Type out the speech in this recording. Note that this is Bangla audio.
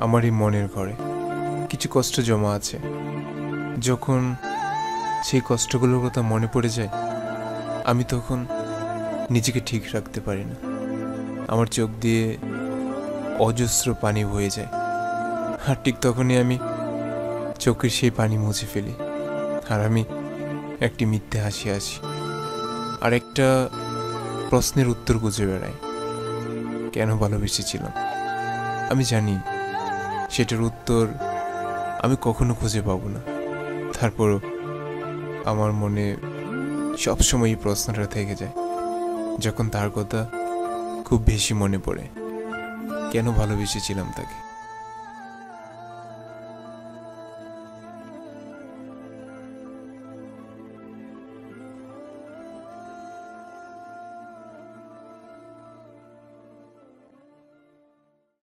আমার এই মনের ঘরে কিছু কষ্ট জমা আছে। যখন সেই কষ্টগুলোর কথা মনে পড়ে যায়, আমি তখন নিজেকে ঠিক রাখতে পারি না। আমার চোখ দিয়ে অজস্র পানি বয়ে যায়, আর ঠিক তখনই আমি চোখের সেই পানি মুছে ফেলি, আর আমি একটি মিথ্যে হাসি হাসি আর একটা প্রশ্নের উত্তর খুঁজে বেড়াই। কেন ভালোবেসেছিলাম? আমি জানি সেটার উত্তর আমি কখনো খুঁজে পাবো না। তারপরও আমার মনে সবসময় এই প্রশ্নটা থেকে যায় যখন তার কথা খুব বেশি মনে পড়ে। কেন ভালোবেসেছিলাম তাকে?